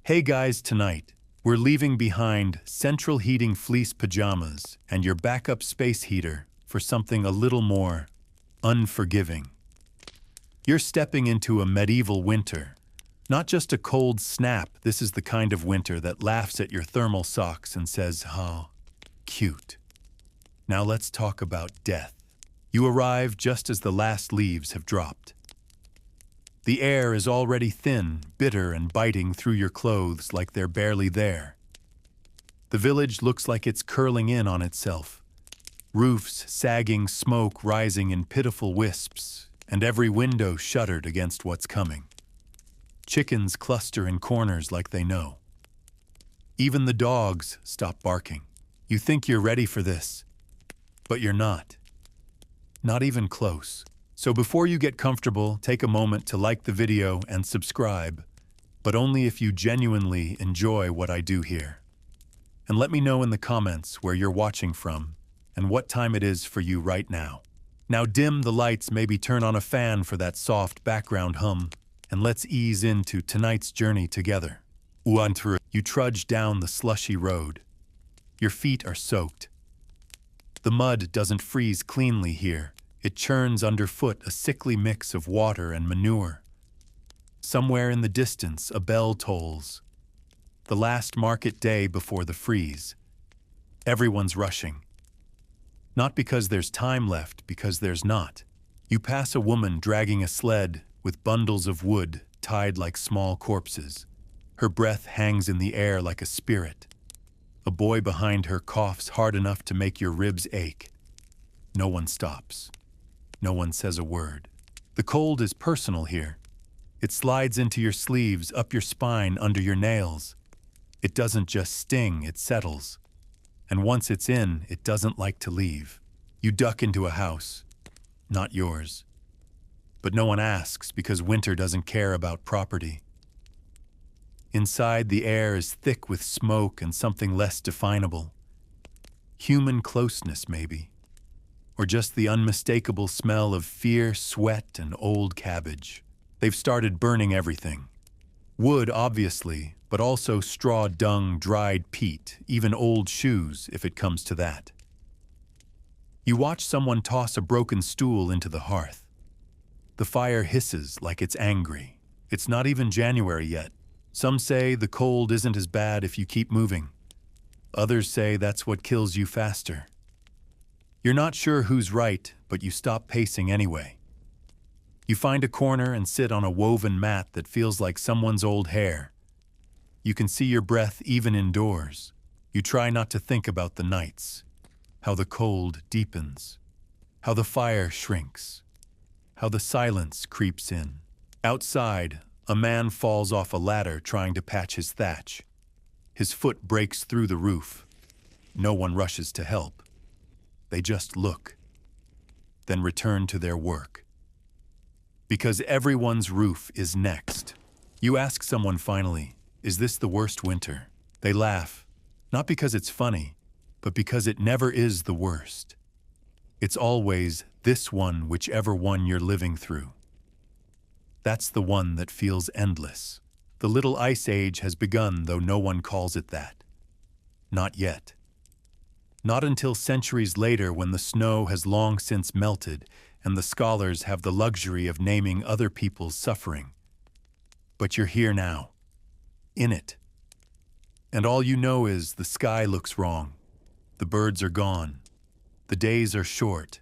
Hey guys, tonight, we're leaving behind central heating fleece pajamas and your backup space heater for something a little more unforgiving. You're stepping into a medieval winter. Not just a cold snap, this is the kind of winter that laughs at your thermal socks and says, "Oh, cute." Now let's talk about death. You arrive just as the last leaves have dropped. The air is already thin, bitter, and biting through your clothes like they're barely there. The village looks like it's curling in on itself. Roofs sagging, smoke rising in pitiful wisps, and every window shuttered against what's coming. Chickens cluster in corners like they know. Even the dogs stop barking. You think you're ready for this, but you're not. Not even close. So before you get comfortable, take a moment to like the video and subscribe, but only if you genuinely enjoy what I do here. And let me know in the comments where you're watching from and what time it is for you right now. Now dim the lights, maybe turn on a fan for that soft background hum, and let's ease into tonight's journey together. You trudge down the slushy road. Your feet are soaked. The mud doesn't freeze cleanly here. It churns underfoot, a sickly mix of water and manure. Somewhere in the distance, a bell tolls. The last market day before the freeze. Everyone's rushing. Not because there's time left, because there's not. You pass a woman dragging a sled with bundles of wood tied like small corpses. Her breath hangs in the air like a spirit. A boy behind her coughs hard enough to make your ribs ache. No one stops. No one says a word. The cold is personal here. It slides into your sleeves, up your spine, under your nails. It doesn't just sting, it settles. And once it's in, it doesn't like to leave. You duck into a house. Not yours. But no one asks because winter doesn't care about property. Inside, the air is thick with smoke and something less definable. Human closeness, maybe. Or just the unmistakable smell of fear, sweat, and old cabbage. They've started burning everything. Wood, obviously, but also straw, dung, dried peat, even old shoes, if it comes to that. You watch someone toss a broken stool into the hearth. The fire hisses like it's angry. It's not even January yet. Some say the cold isn't as bad if you keep moving. Others say that's what kills you faster. You're not sure who's right, but you stop pacing anyway. You find a corner and sit on a woven mat that feels like someone's old hair. You can see your breath even indoors. You try not to think about the nights, how the cold deepens, how the fire shrinks, how the silence creeps in. Outside, a man falls off a ladder trying to patch his thatch. His foot breaks through the roof. No one rushes to help. They just look, then return to their work. Because everyone's roof is next. You ask someone finally, "Is this the worst winter?" They laugh, not because it's funny, but because it never is the worst. It's always this one, whichever one you're living through. That's the one that feels endless. The little ice age has begun, though no one calls it that. Not yet. Not until centuries later, when the snow has long since melted and the scholars have the luxury of naming other people's suffering. But you're here now, in it. And all you know is the sky looks wrong, the birds are gone, the days are short,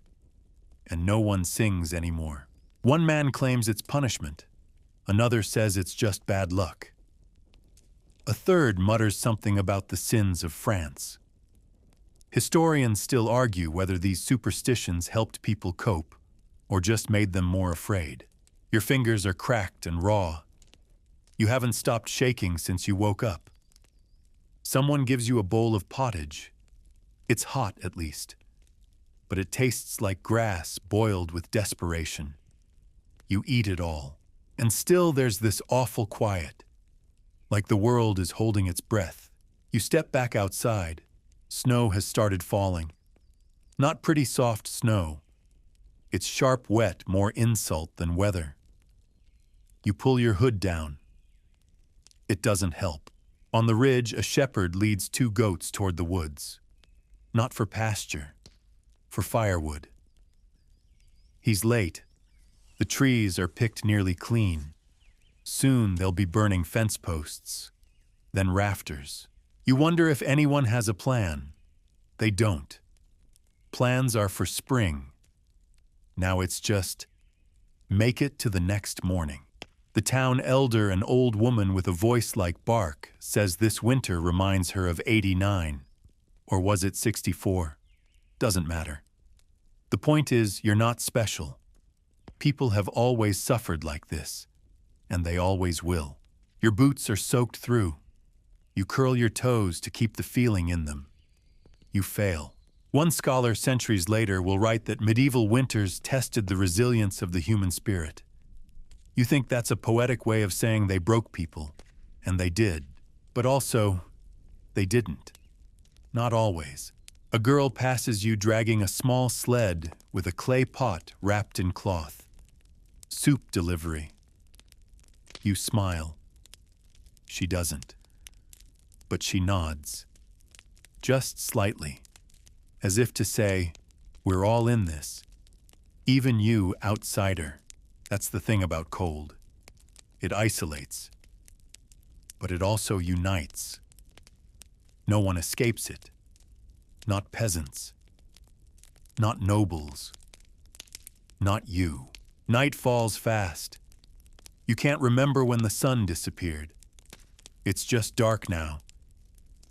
and no one sings anymore. One man claims it's punishment, another says it's just bad luck. A third mutters something about the sins of France. Historians still argue whether these superstitions helped people cope or just made them more afraid. Your fingers are cracked and raw. You haven't stopped shaking since you woke up. Someone gives you a bowl of pottage. It's hot, at least, but it tastes like grass boiled with desperation. You eat it all, and still there's this awful quiet, like the world is holding its breath. You step back outside. Snow has started falling. Not pretty soft snow. It's sharp wet, more insult than weather. You pull your hood down. It doesn't help. On the ridge, a shepherd leads 2 goats toward the woods. Not for pasture, for firewood. He's late. The trees are picked nearly clean. Soon they'll be burning fence posts, then rafters. You wonder if anyone has a plan. They don't. Plans are for spring. Now it's just, make it to the next morning. The town elder, an old woman with a voice like bark, says this winter reminds her of '89. Or was it '64? Doesn't matter. The point is, you're not special. People have always suffered like this, and they always will. Your boots are soaked through. You curl your toes to keep the feeling in them. You fail. One scholar centuries later will write that medieval winters tested the resilience of the human spirit. You think that's a poetic way of saying they broke people, and they did. But also, they didn't. Not always. A girl passes you dragging a small sled with a clay pot wrapped in cloth. Soup delivery. You smile. She doesn't. But she nods. Just slightly. As if to say, we're all in this. Even you, outsider. That's the thing about cold. It isolates. But it also unites. No one escapes it. Not peasants. Not nobles. Not you. Night falls fast. You can't remember when the sun disappeared. It's just dark now.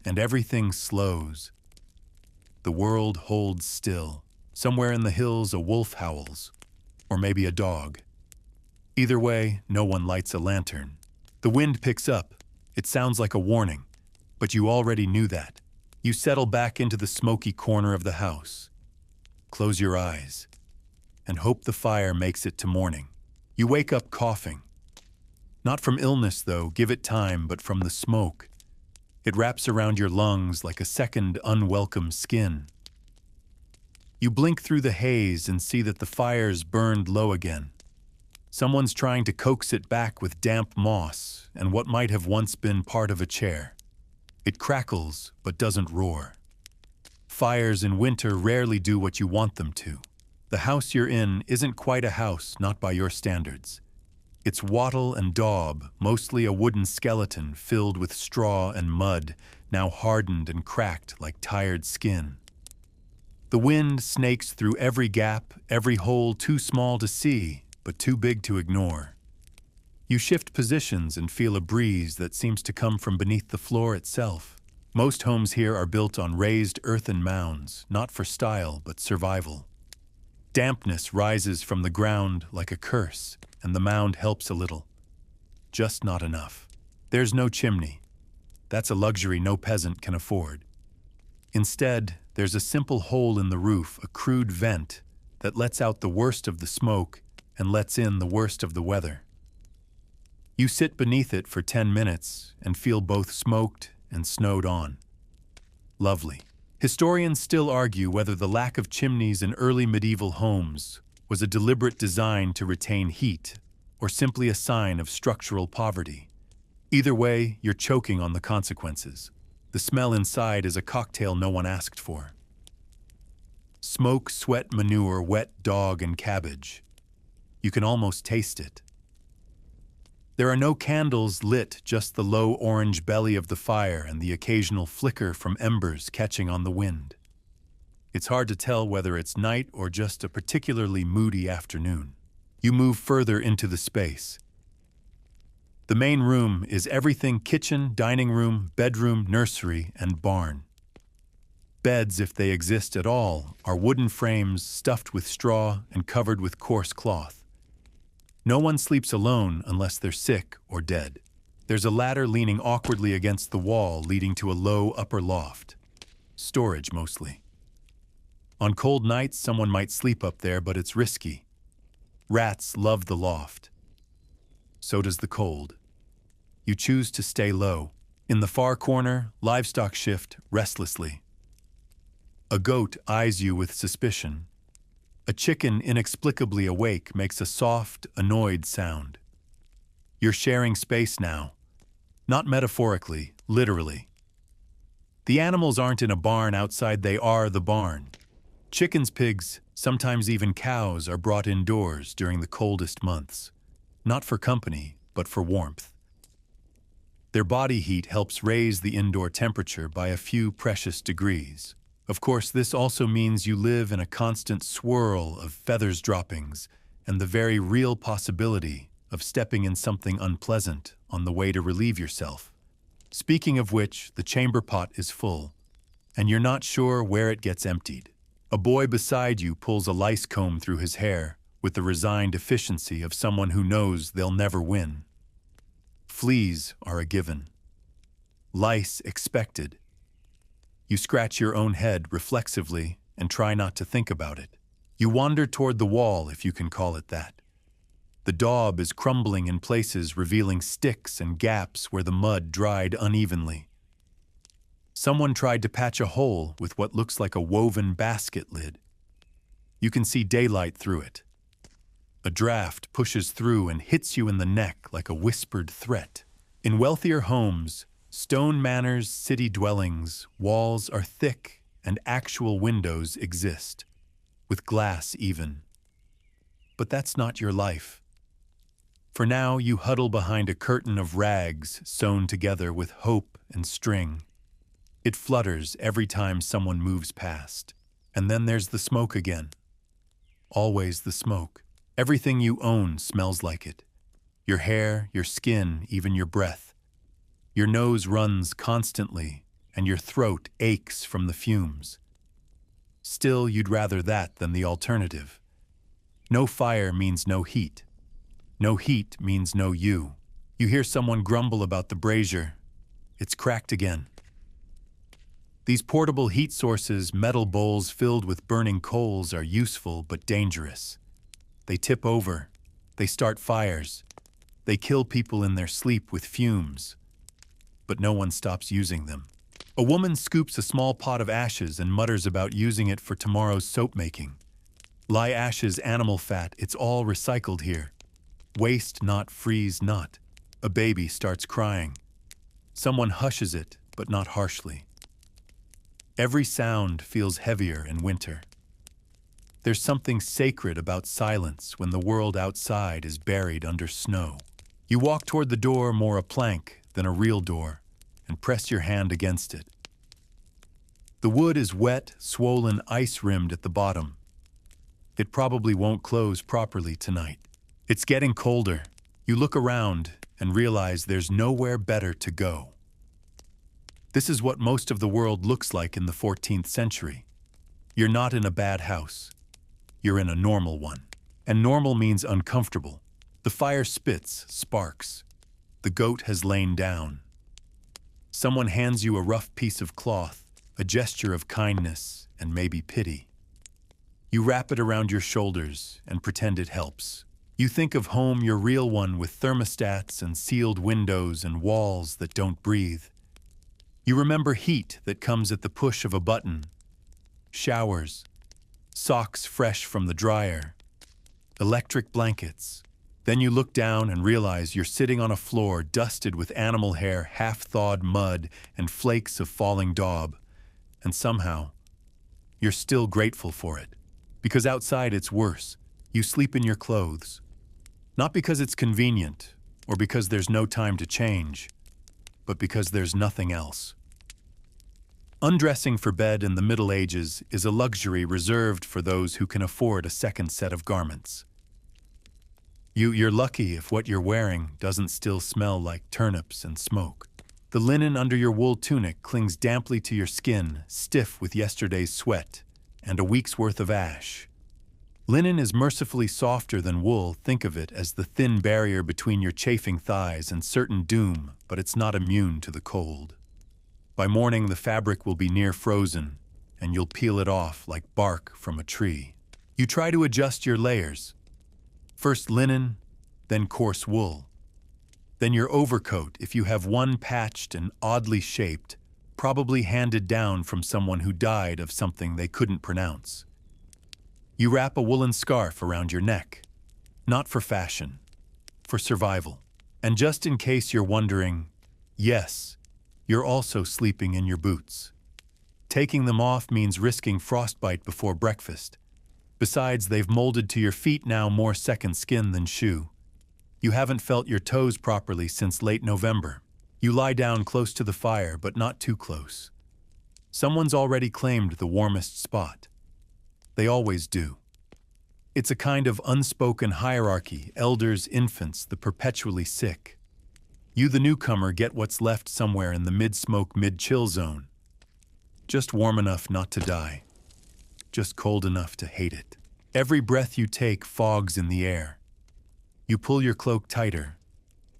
And everything slows. The world holds still. Somewhere in the hills a wolf howls. Or maybe a dog. Either way, no one lights a lantern. The wind picks up. It sounds like a warning. But you already knew that. You settle back into the smoky corner of the house. Close your eyes. And hope the fire makes it to morning. You wake up coughing. Not from illness, though, give it time, but from the smoke. It wraps around your lungs like a second unwelcome skin. You blink through the haze and see that the fire's burned low again. Someone's trying to coax it back with damp moss and what might have once been part of a chair. It crackles, but doesn't roar. Fires in winter rarely do what you want them to. The house you're in isn't quite a house, not by your standards. It's wattle and daub, mostly a wooden skeleton filled with straw and mud, now hardened and cracked like tired skin. The wind snakes through every gap, every hole too small to see, but too big to ignore. You shift positions and feel a breeze that seems to come from beneath the floor itself. Most homes here are built on raised earthen mounds, not for style, but survival. Dampness rises from the ground like a curse, and the mound helps a little. Just not enough. There's no chimney. That's a luxury no peasant can afford. Instead, there's a simple hole in the roof, a crude vent, that lets out the worst of the smoke and lets in the worst of the weather. You sit beneath it for 10 minutes and feel both smoked and snowed on. Lovely. Historians still argue whether the lack of chimneys in early medieval homes was a deliberate design to retain heat or simply a sign of structural poverty. Either way, you're choking on the consequences. The smell inside is a cocktail no one asked for. Smoke, sweat, manure, wet dog, and cabbage. You can almost taste it. There are no candles lit, just the low orange belly of the fire and the occasional flicker from embers catching on the wind. It's hard to tell whether it's night or just a particularly moody afternoon. You move further into the space. The main room is everything kitchen, dining room, bedroom, nursery, and barn. Beds, if they exist at all, are wooden frames stuffed with straw and covered with coarse cloth. No one sleeps alone unless they're sick or dead. There's a ladder leaning awkwardly against the wall leading to a low upper loft. Storage, mostly. On cold nights, someone might sleep up there, but it's risky. Rats love the loft. So does the cold. You choose to stay low. In the far corner, livestock shift restlessly. A goat eyes you with suspicion. A chicken inexplicably awake makes a soft, annoyed sound. You're sharing space now. Not metaphorically, literally. The animals aren't in a barn outside, they are the barn. Chickens, pigs, sometimes even cows are brought indoors during the coldest months, not for company, but for warmth. Their body heat helps raise the indoor temperature by a few precious degrees. Of course, this also means you live in a constant swirl of feathers droppings and the very real possibility of stepping in something unpleasant on the way to relieve yourself. Speaking of which, the chamber pot is full, and you're not sure where it gets emptied. A boy beside you pulls a lice comb through his hair with the resigned efficiency of someone who knows they'll never win. Fleas are a given. Lice expected. You scratch your own head reflexively and try not to think about it. You wander toward the wall, if you can call it that. The daub is crumbling in places, revealing sticks and gaps where the mud dried unevenly. Someone tried to patch a hole with what looks like a woven basket lid. You can see daylight through it. A draft pushes through and hits you in the neck like a whispered threat. In wealthier homes, stone manors, city dwellings, walls are thick and actual windows exist, with glass even. But that's not your life. For now, you huddle behind a curtain of rags sewn together with hope and string. It flutters every time someone moves past. And then there's the smoke again. Always the smoke. Everything you own smells like it. Your hair, your skin, even your breath. Your nose runs constantly, and your throat aches from the fumes. Still, you'd rather that than the alternative. No fire means no heat. No heat means no you. You hear someone grumble about the brazier. It's cracked again. These portable heat sources, metal bowls filled with burning coals, are useful but dangerous. They tip over. They start fires. They kill people in their sleep with fumes. But no one stops using them. A woman scoops a small pot of ashes and mutters about using it for tomorrow's soap making. Lye ashes, animal fat, it's all recycled here. Waste not, freeze not. A baby starts crying. Someone hushes it, but not harshly. Every sound feels heavier in winter. There's something sacred about silence when the world outside is buried under snow. You walk toward the door, more a plank than a real door, and press your hand against it. The wood is wet, swollen, ice-rimmed at the bottom. It probably won't close properly tonight. It's getting colder. You look around and realize there's nowhere better to go. This is what most of the world looks like in the 14th century. You're not in a bad house. You're in a normal one. And normal means uncomfortable. The fire spits, sparks. The goat has lain down. Someone hands you a rough piece of cloth, a gesture of kindness and maybe pity. You wrap it around your shoulders and pretend it helps. You think of home, your real one, with thermostats and sealed windows and walls that don't breathe. You remember heat that comes at the push of a button, showers, socks fresh from the dryer, electric blankets. Then you look down and realize you're sitting on a floor dusted with animal hair, half-thawed mud, and flakes of falling daub. And somehow, you're still grateful for it. Because outside it's worse. You sleep in your clothes. Not because it's convenient, or because there's no time to change, but because there's nothing else. Undressing for bed in the Middle Ages is a luxury reserved for those who can afford a second set of garments. You're lucky if what you're wearing doesn't still smell like turnips and smoke. The linen under your wool tunic clings damply to your skin, stiff with yesterday's sweat and a week's worth of ash. Linen is mercifully softer than wool. Think of it as the thin barrier between your chafing thighs and certain doom, but it's not immune to the cold. By morning, the fabric will be near frozen, and you'll peel it off like bark from a tree. You try to adjust your layers. First linen, then coarse wool. Then your overcoat, if you have one, patched and oddly shaped, probably handed down from someone who died of something they couldn't pronounce. You wrap a woolen scarf around your neck, not for fashion, for survival. And just in case you're wondering, yes, you're also sleeping in your boots. Taking them off means risking frostbite before breakfast. Besides, they've molded to your feet now more second skin than shoe. You haven't felt your toes properly since late November. You lie down close to the fire, but not too close. Someone's already claimed the warmest spot. They always do. It's a kind of unspoken hierarchy, elders, infants, the perpetually sick. You, the newcomer, get what's left somewhere in the mid-smoke, mid-chill zone. Just warm enough not to die. Just cold enough to hate it. Every breath you take fogs in the air. You pull your cloak tighter.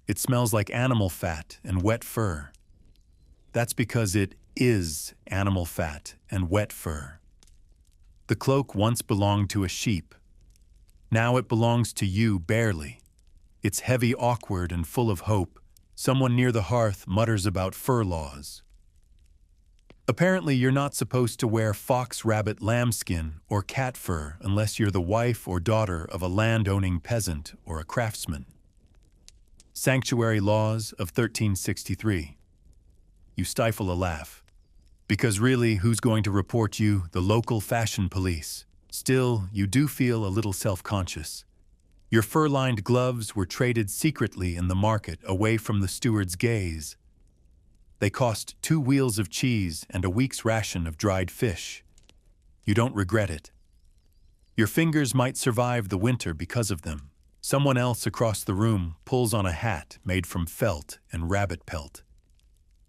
It smells like animal fat and wet fur. That's because it is animal fat and wet fur. The cloak once belonged to a sheep. Now it belongs to you barely. It's heavy, awkward, and full of hope. Someone near the hearth mutters about fur laws. Apparently, you're not supposed to wear fox, rabbit, lambskin, or cat fur unless you're the wife or daughter of a land-owning peasant or a craftsman. Sanctuary Laws of 1363. You stifle a laugh. Because really, who's going to report you? The local fashion police. Still, you do feel a little self-conscious. Your fur-lined gloves were traded secretly in the market away from the steward's gaze. They cost 2 wheels of cheese and a week's ration of dried fish. You don't regret it. Your fingers might survive the winter because of them. Someone else across the room pulls on a hat made from felt and rabbit pelt.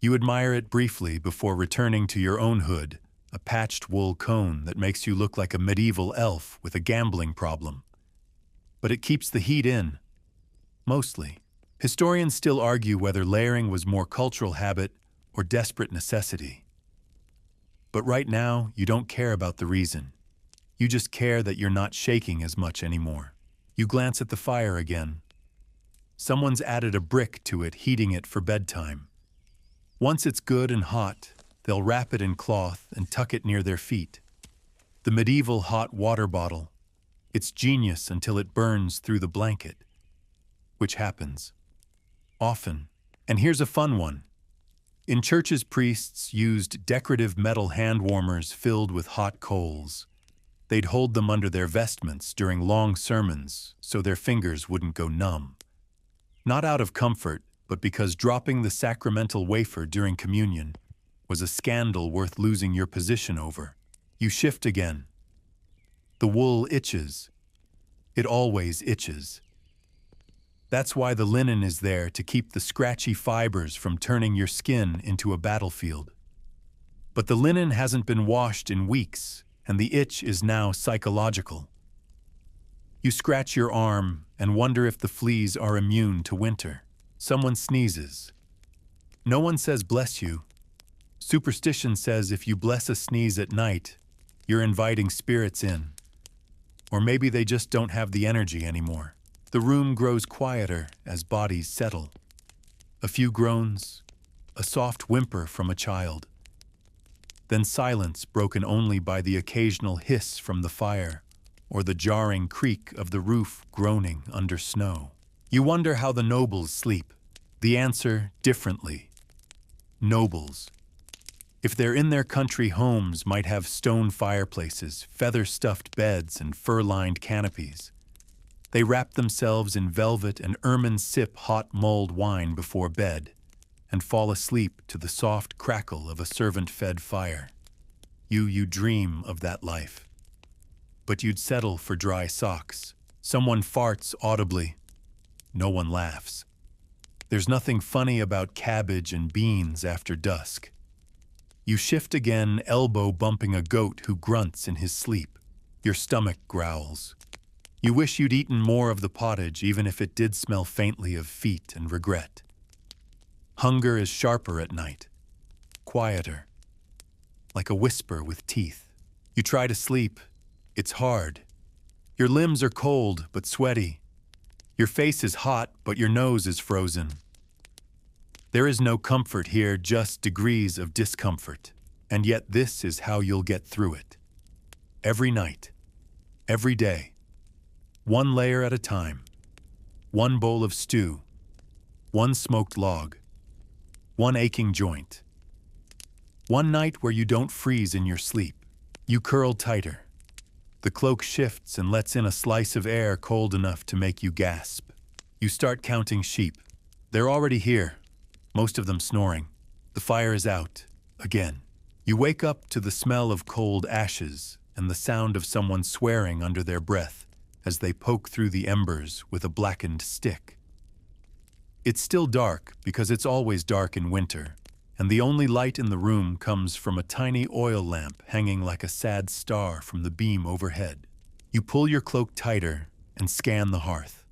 You admire it briefly before returning to your own hood, a patched wool cone that makes you look like a medieval elf with a gambling problem. But it keeps the heat in. Mostly. Historians still argue whether layering was more cultural habit or desperate necessity. But right now, you don't care about the reason. You just care that you're not shaking as much anymore. You glance at the fire again. Someone's added a brick to it, heating it for bedtime. Once it's good and hot, they'll wrap it in cloth and tuck it near their feet. The medieval hot water bottle. It's genius until it burns through the blanket. Which happens. Often. And here's a fun one. In churches, priests used decorative metal hand warmers filled with hot coals. They'd hold them under their vestments during long sermons so their fingers wouldn't go numb. Not out of comfort, but because dropping the sacramental wafer during communion was a scandal worth losing your position over. You shift again. The wool itches. It always itches. That's why the linen is there, to keep the scratchy fibers from turning your skin into a battlefield. But the linen hasn't been washed in weeks, and the itch is now psychological. You scratch your arm and wonder if the fleas are immune to winter. Someone sneezes. No one says bless you. Superstition says if you bless a sneeze at night, you're inviting spirits in. Or maybe they just don't have the energy anymore. The room grows quieter as bodies settle. A few groans, a soft whimper from a child. Then silence broken only by the occasional hiss from the fire or the jarring creak of the roof groaning under snow. You wonder how the nobles sleep. The answer, differently. Nobles. If they're in their country homes, might have stone fireplaces, feather-stuffed beds, and fur-lined canopies. They wrap themselves in velvet and ermine, sip hot mulled wine before bed, and fall asleep to the soft crackle of a servant-fed fire. You dream of that life. But you'd settle for dry socks. Someone farts audibly. No one laughs. There's nothing funny about cabbage and beans after dusk. You shift again, elbow bumping a goat who grunts in his sleep. Your stomach growls. You wish you'd eaten more of the pottage, even if it did smell faintly of feet and regret. Hunger is sharper at night, quieter, like a whisper with teeth. You try to sleep. It's hard. Your limbs are cold but sweaty. Your face is hot, but your nose is frozen. There is no comfort here, just degrees of discomfort. And yet this is how you'll get through it. Every night. Every day. One layer at a time. One bowl of stew. One smoked log. One aching joint. One night where you don't freeze in your sleep. You curl tighter. The cloak shifts and lets in a slice of air cold enough to make you gasp. You start counting sheep. They're already here, most of them snoring. The fire is out, again. You wake up to the smell of cold ashes and the sound of someone swearing under their breath as they poke through the embers with a blackened stick. It's still dark because it's always dark in winter, and the only light in the room comes from a tiny oil lamp hanging like a sad star from the beam overhead. You pull your cloak tighter and scan the hearth.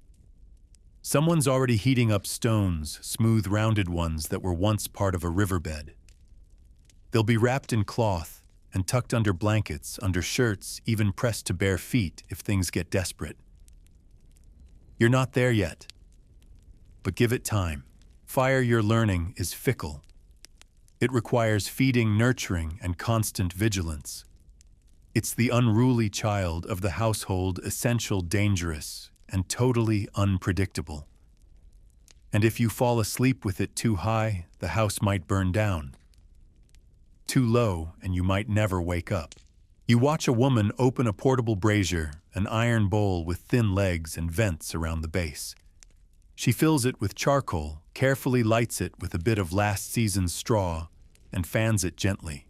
Someone's already heating up stones, smooth rounded ones that were once part of a riverbed. They'll be wrapped in cloth and tucked under blankets, under shirts, even pressed to bare feet if things get desperate. You're not there yet, but give it time. Fire you're learning is fickle. It requires feeding, nurturing, and constant vigilance. It's the unruly child of the household, essential, dangerous, and totally unpredictable. And if you fall asleep with it too high, the house might burn down. Too low, and you might never wake up. You watch a woman open a portable brazier, an iron bowl with thin legs and vents around the base. She fills it with charcoal, carefully lights it with a bit of last season's straw, and fans it gently.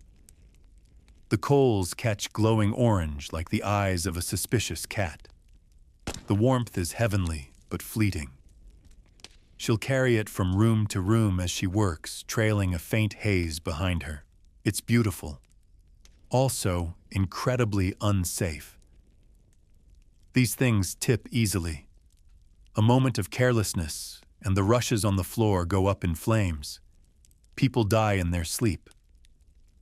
The coals catch glowing orange like the eyes of a suspicious cat. The warmth is heavenly, but fleeting. She'll carry it from room to room as she works, trailing a faint haze behind her. It's beautiful. Also, incredibly unsafe. These things tip easily. A moment of carelessness, and the rushes on the floor go up in flames. People die in their sleep.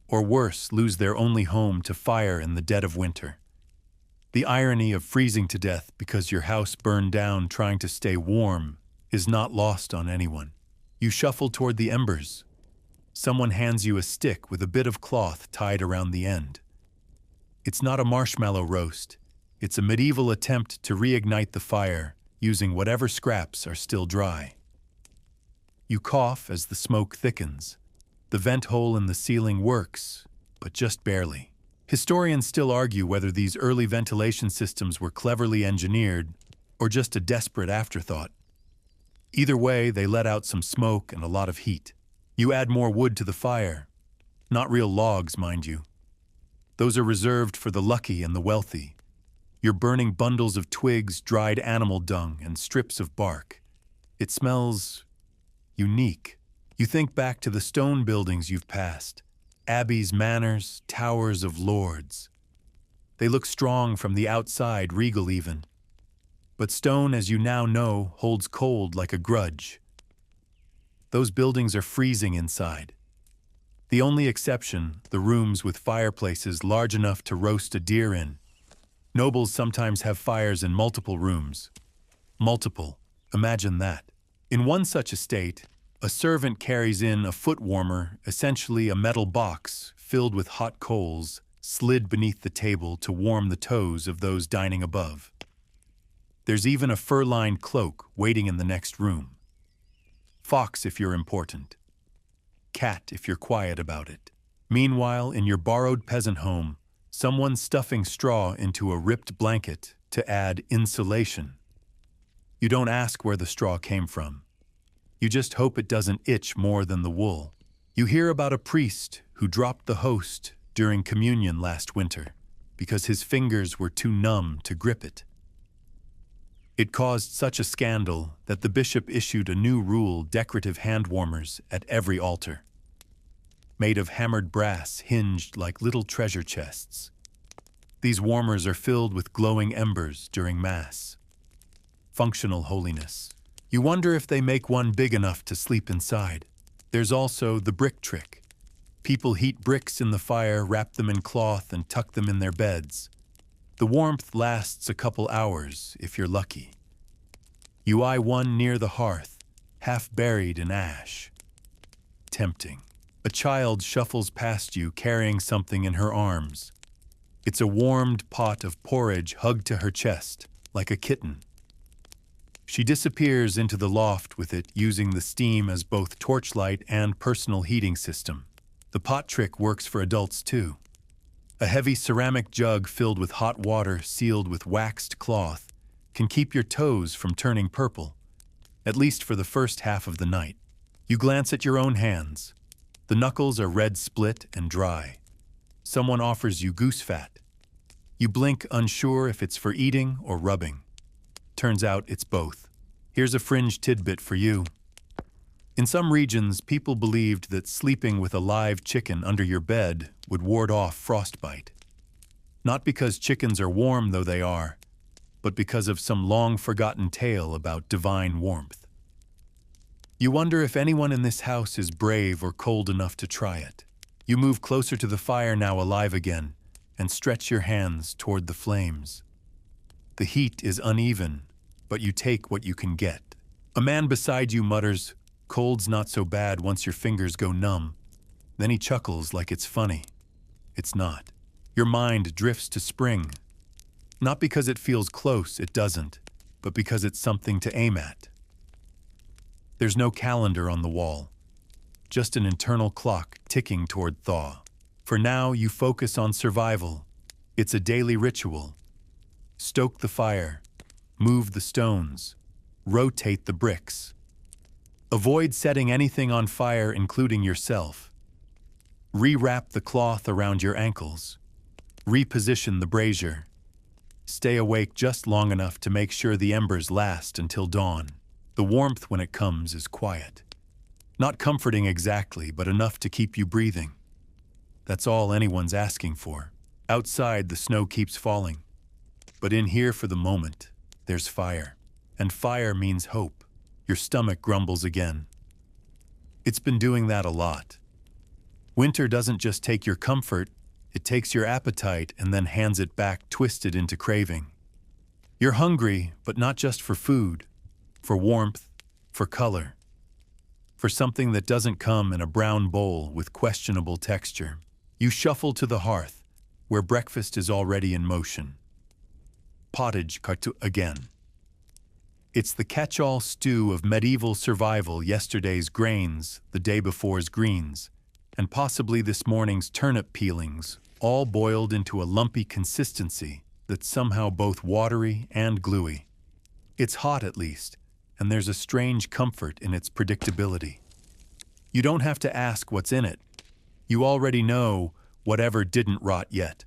Or worse, lose their only home to fire in the dead of winter. The irony of freezing to death because your house burned down trying to stay warm is not lost on anyone. You shuffle toward the embers. Someone hands you a stick with a bit of cloth tied around the end. It's not a marshmallow roast. It's a medieval attempt to reignite the fire using whatever scraps are still dry. You cough as the smoke thickens. The vent hole in the ceiling works, but just barely. Historians still argue whether these early ventilation systems were cleverly engineered or just a desperate afterthought. Either way, they let out some smoke and a lot of heat. You add more wood to the fire. Not real logs, mind you. Those are reserved for the lucky and the wealthy. You're burning bundles of twigs, dried animal dung, and strips of bark. It smells unique. You think back to the stone buildings you've passed. Abbeys, manors, towers of lords. They look strong from the outside, regal even. But stone, as you now know, holds cold like a grudge. Those buildings are freezing inside. The only exception, the rooms with fireplaces large enough to roast a deer in. Nobles sometimes have fires in multiple rooms. Multiple. Imagine that. In one such estate, a servant carries in a foot warmer, essentially a metal box filled with hot coals, slid beneath the table to warm the toes of those dining above. There's even a fur-lined cloak waiting in the next room. Fox if you're important. Cat if you're quiet about it. Meanwhile, in your borrowed peasant home, someone's stuffing straw into a ripped blanket to add insulation. You don't ask where the straw came from. You just hope it doesn't itch more than the wool. You hear about a priest who dropped the host during communion last winter because his fingers were too numb to grip it. It caused such a scandal that the bishop issued a new rule: decorative hand warmers at every altar. Made of hammered brass hinged like little treasure chests. These warmers are filled with glowing embers during Mass. Functional holiness. You wonder if they make one big enough to sleep inside. There's also the brick trick. People heat bricks in the fire, wrap them in cloth, and tuck them in their beds. The warmth lasts a couple hours, if you're lucky. You eye one near the hearth, half buried in ash. Tempting. A child shuffles past you, carrying something in her arms. It's a warmed pot of porridge hugged to her chest, like a kitten. She disappears into the loft with it, using the steam as both torchlight and personal heating system. The pot trick works for adults too. A heavy ceramic jug filled with hot water sealed with waxed cloth can keep your toes from turning purple, at least for the first half of the night. You glance at your own hands. The knuckles are red split and dry. Someone offers you goose fat. You blink, unsure if it's for eating or rubbing. Turns out it's both. Here's a fringe tidbit for you. In some regions, people believed that sleeping with a live chicken under your bed would ward off frostbite. Not because chickens are warm, though they are, but because of some long-forgotten tale about divine warmth. You wonder if anyone in this house is brave or cold enough to try it. You move closer to the fire, now alive again, and stretch your hands toward the flames. The heat is uneven, but you take what you can get. A man beside you mutters, "Cold's not so bad once your fingers go numb." Then he chuckles like it's funny. It's not. Your mind drifts to spring. Not because it feels close, it doesn't, but because it's something to aim at. There's no calendar on the wall, just an internal clock ticking toward thaw. For now, you focus on survival. It's a daily ritual. Stoke the fire, move the stones, rotate the bricks. Avoid setting anything on fire, including yourself. Rewrap the cloth around your ankles. Reposition the brazier. Stay awake just long enough to make sure the embers last until dawn. The warmth, when it comes, is quiet. Not comforting exactly, but enough to keep you breathing. That's all anyone's asking for. Outside, the snow keeps falling. But in here, for the moment, there's fire. And fire means hope. Your stomach grumbles again. It's been doing that a lot. Winter doesn't just take your comfort, it takes your appetite and then hands it back twisted into craving. You're hungry, but not just for food, for warmth, for color, for something that doesn't come in a brown bowl with questionable texture. You shuffle to the hearth, where breakfast is already in motion. Pottage again. It's the catch-all stew of medieval survival, yesterday's grains, the day before's greens, and possibly this morning's turnip peelings, all boiled into a lumpy consistency that's somehow both watery and gluey. It's hot, at least, and there's a strange comfort in its predictability. You don't have to ask what's in it. You already know whatever didn't rot yet.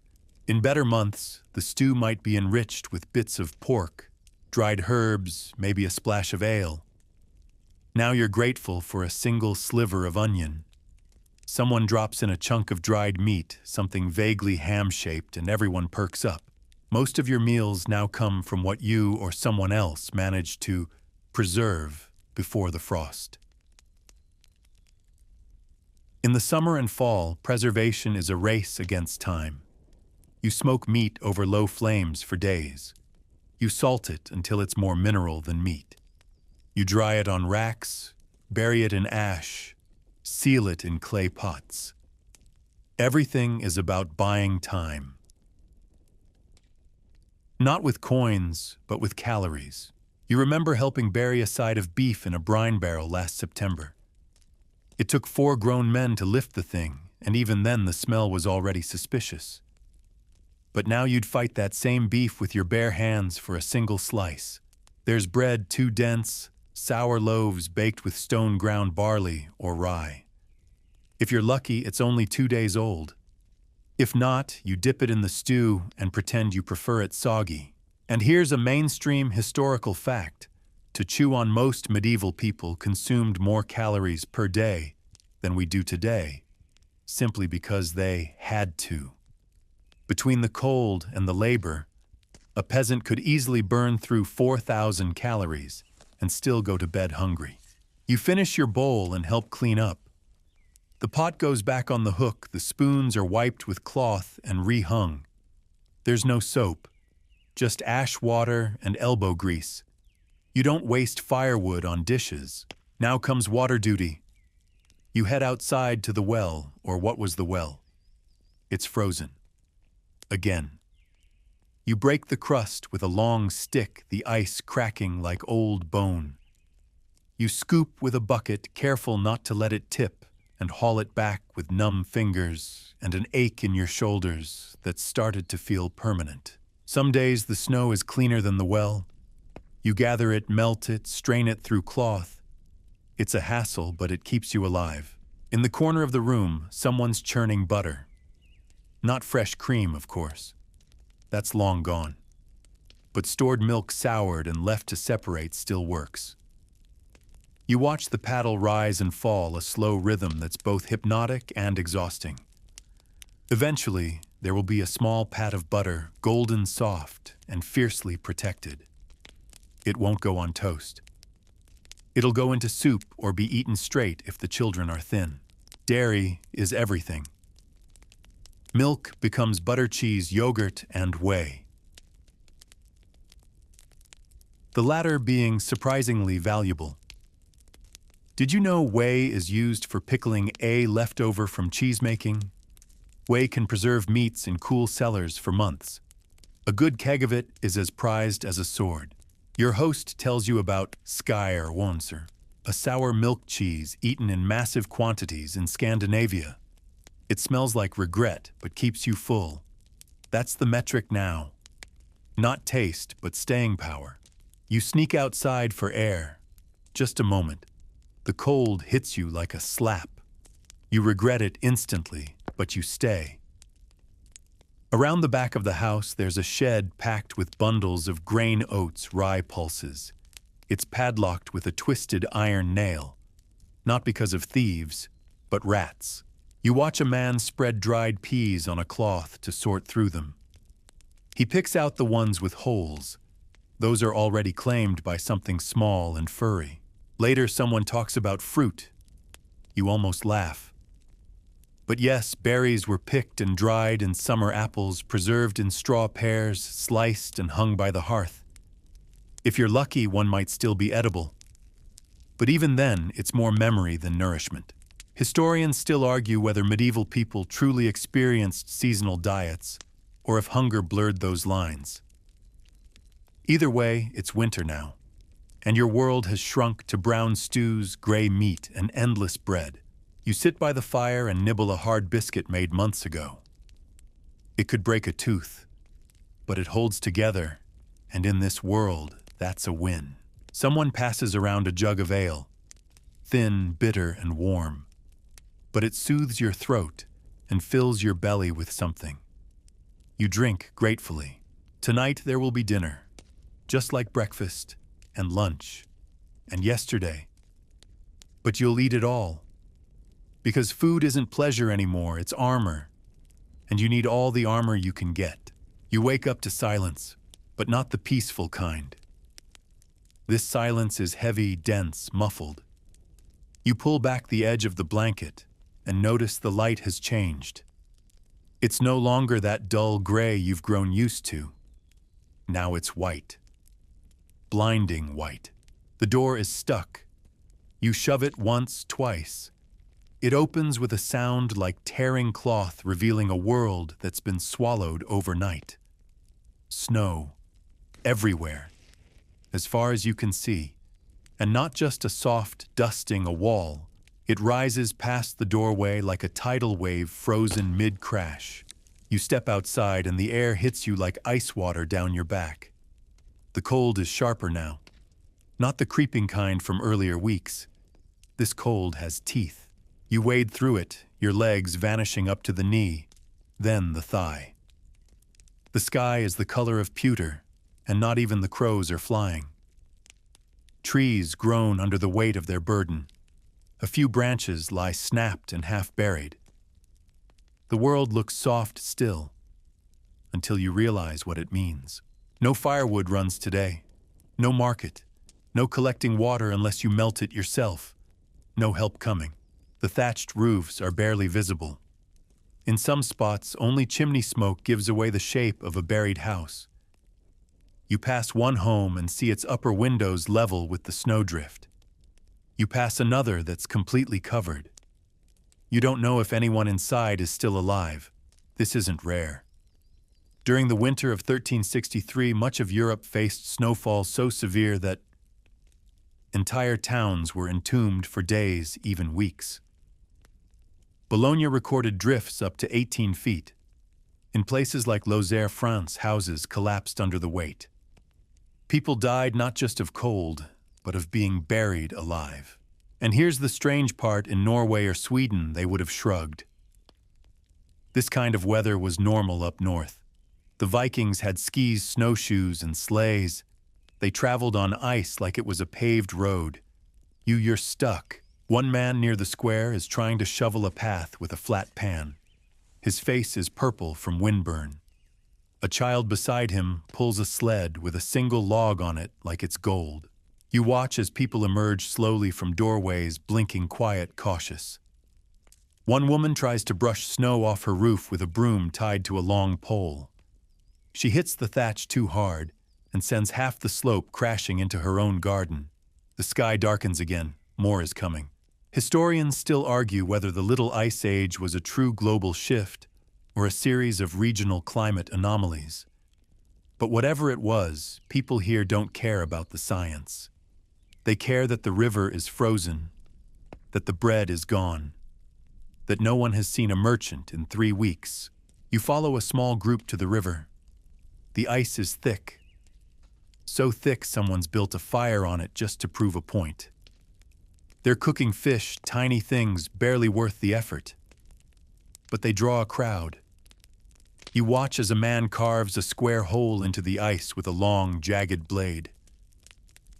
In better months, the stew might be enriched with bits of pork, dried herbs, maybe a splash of ale. Now you're grateful for a single sliver of onion. Someone drops in a chunk of dried meat, something vaguely ham-shaped, and everyone perks up. Most of your meals now come from what you or someone else managed to preserve before the frost. In the summer and fall, preservation is a race against time. You smoke meat over low flames for days. You salt it until it's more mineral than meat. You dry it on racks, bury it in ash, seal it in clay pots. Everything is about buying time. Not with coins, but with calories. You remember helping bury a side of beef in a brine barrel last September. It took 4 grown men to lift the thing, and even then the smell was already suspicious. But now you'd fight that same beef with your bare hands for a single slice. There's bread too dense, sour loaves baked with stone-ground barley or rye. If you're lucky, it's only 2 days old. If not, you dip it in the stew and pretend you prefer it soggy. And here's a mainstream historical fact. To chew on, most medieval people consumed more calories per day than we do today, simply because they had to. Between the cold and the labor, a peasant could easily burn through 4,000 calories and still go to bed hungry. You finish your bowl and help clean up. The pot goes back on the hook, the spoons are wiped with cloth and rehung. There's no soap, just ash water and elbow grease. You don't waste firewood on dishes. Now comes water duty. You head outside to the well, or what was the well. It's frozen. Again. You break the crust with a long stick, the ice cracking like old bone. You scoop with a bucket, careful not to let it tip, and haul it back with numb fingers and an ache in your shoulders that started to feel permanent. Some days the snow is cleaner than the well. You gather it, melt it, strain it through cloth. It's a hassle, but it keeps you alive. In the corner of the room, someone's churning butter. Not fresh cream, of course. That's long gone. But stored milk soured and left to separate still works. You watch the paddle rise and fall, a slow rhythm that's both hypnotic and exhausting. Eventually, there will be a small pat of butter, golden soft and fiercely protected. It won't go on toast. It'll go into soup or be eaten straight if the children are thin. Dairy is everything. Milk becomes butter, cheese, yogurt, and whey. The latter being surprisingly valuable. Did you know whey is used for pickling leftover from cheese making? Whey can preserve meats in cool cellars for months. A good keg of it is as prized as a sword. Your host tells you about Skyer Wonser, a sour milk cheese eaten in massive quantities in Scandinavia. It smells like regret, but keeps you full. That's the metric now. Not taste, but staying power. You sneak outside for air. Just a moment. The cold hits you like a slap. You regret it instantly, but you stay. Around the back of the house, there's a shed packed with bundles of grain oats rye pulses. It's padlocked with a twisted iron nail. Not because of thieves, but rats. You watch a man spread dried peas on a cloth to sort through them. He picks out the ones with holes. Those are already claimed by something small and furry. Later, someone talks about fruit. You almost laugh. But yes, berries were picked and dried, and summer apples preserved in straw pears, sliced and hung by the hearth. If you're lucky, one might still be edible. But even then, it's more memory than nourishment. Historians still argue whether medieval people truly experienced seasonal diets, or if hunger blurred those lines. Either way, it's winter now, and your world has shrunk to brown stews, gray meat, and endless bread. You sit by the fire and nibble a hard biscuit made months ago. It could break a tooth, but it holds together, and in this world, that's a win. Someone passes around a jug of ale, thin, bitter, and warm, but it soothes your throat and fills your belly with something. You drink gratefully. Tonight there will be dinner, just like breakfast and lunch and yesterday. But you'll eat it all. Because food isn't pleasure anymore, it's armor. And you need all the armor you can get. You wake up to silence, but not the peaceful kind. This silence is heavy, dense, muffled. You pull back the edge of the blanket and notice the light has changed. It's no longer that dull gray you've grown used to. Now it's white. Blinding white. The door is stuck. You shove it once, twice. It opens with a sound like tearing cloth revealing a world that's been swallowed overnight. Snow. Everywhere. As far as you can see. And not just a soft dusting a wall. It rises past the doorway like a tidal wave frozen mid-crash. You step outside and the air hits you like ice water down your back. The cold is sharper now. Not the creeping kind from earlier weeks. This cold has teeth. You wade through it, your legs vanishing up to the knee, then the thigh. The sky is the color of pewter, and not even the crows are flying. Trees groan under the weight of their burden. A few branches lie snapped and half buried. The world looks soft still, until you realize what it means. No firewood runs today. No market. No collecting water unless you melt it yourself. No help coming. The thatched roofs are barely visible. In some spots, only chimney smoke gives away the shape of a buried house. You pass one home and see its upper windows level with the snowdrift. You pass another that's completely covered. You don't know if anyone inside is still alive. This isn't rare. During the winter of 1363, much of Europe faced snowfall so severe that entire towns were entombed for days, even weeks. Bologna recorded drifts up to 18 feet. In places like Lozère, France, houses collapsed under the weight. People died not just of cold, but of being buried alive. And here's the strange part: in Norway or Sweden, they would have shrugged. This kind of weather was normal up north. The Vikings had skis, snowshoes, and sleighs. They traveled on ice like it was a paved road. You're stuck. One man near the square is trying to shovel a path with a flat pan. His face is purple from windburn. A child beside him pulls a sled with a single log on it like it's gold. You watch as people emerge slowly from doorways, blinking quiet, cautious. One woman tries to brush snow off her roof with a broom tied to a long pole. She hits the thatch too hard and sends half the slope crashing into her own garden. The sky darkens again. More is coming. Historians still argue whether the Little Ice Age was a true global shift or a series of regional climate anomalies. But whatever it was, people here don't care about the science. They care that the river is frozen, that the bread is gone, that no one has seen a merchant in 3 weeks. You follow a small group to the river. The ice is thick. So thick someone's built a fire on it just to prove a point. They're cooking fish, tiny things barely worth the effort. But they draw a crowd. You watch as a man carves a square hole into the ice with a long, jagged blade.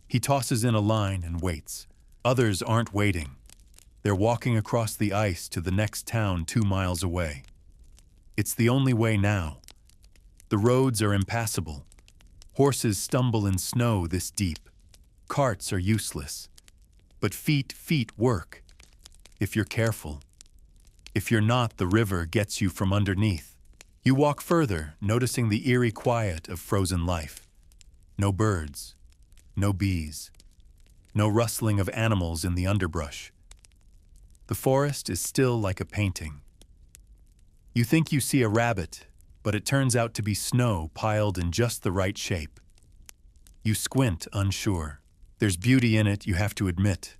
He tosses in a line and waits. Others aren't waiting. They're walking across the ice to the next town 2 miles away. It's the only way now. The roads are impassable. Horses stumble in snow this deep. Carts are useless. But feet work, if you're careful. If you're not, the river gets you from underneath. You walk further, noticing the eerie quiet of frozen life. No birds, no bees, no rustling of animals in the underbrush. The forest is still like a painting. You think you see a rabbit, but it turns out to be snow piled in just the right shape. You squint, unsure. There's beauty in it, you have to admit.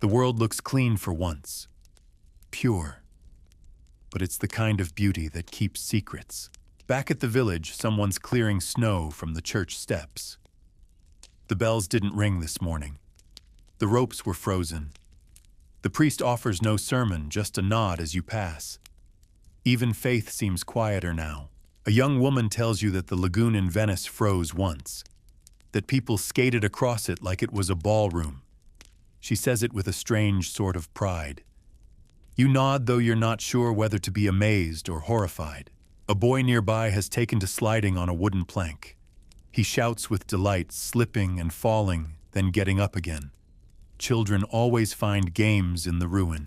The world looks clean for once. Pure. But it's the kind of beauty that keeps secrets. Back at the village, someone's clearing snow from the church steps. The bells didn't ring this morning. The ropes were frozen. The priest offers no sermon, just a nod as you pass. Even faith seems quieter now. A young woman tells you that the lagoon in Venice froze once, that people skated across it like it was a ballroom. She says it with a strange sort of pride. You nod, though you're not sure whether to be amazed or horrified. A boy nearby has taken to sliding on a wooden plank. He shouts with delight, slipping and falling, then getting up again. Children always find games in the ruin.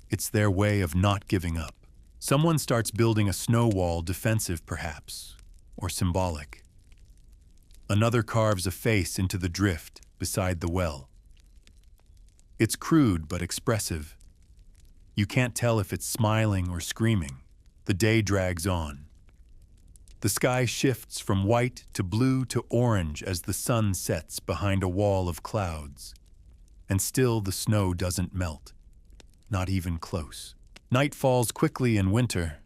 It's their way of not giving up. Someone starts building a snow wall, defensive perhaps, or symbolic. Another carves a face into the drift beside the well. It's crude but expressive. You can't tell if it's smiling or screaming. The day drags on. The sky shifts from white to blue to orange as the sun sets behind a wall of clouds. And still the snow doesn't melt. Not even close. Night falls quickly in winter.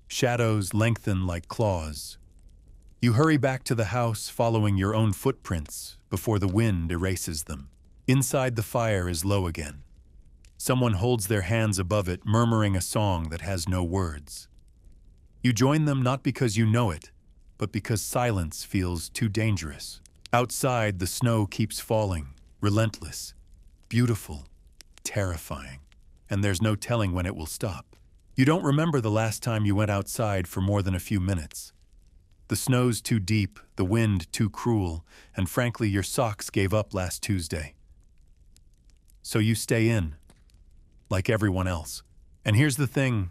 Shadows lengthen like claws. You hurry back to the house following your own footprints before the wind erases them. Inside, the fire is low again. Someone holds their hands above it, murmuring a song that has no words. You join them not because you know it, but because silence feels too dangerous. Outside, the snow keeps falling, relentless, beautiful, terrifying, and there's no telling when it will stop. You don't remember the last time you went outside for more than a few minutes. The snow's too deep, the wind too cruel, and frankly, your socks gave up last Tuesday. So you stay in, like everyone else. And here's the thing.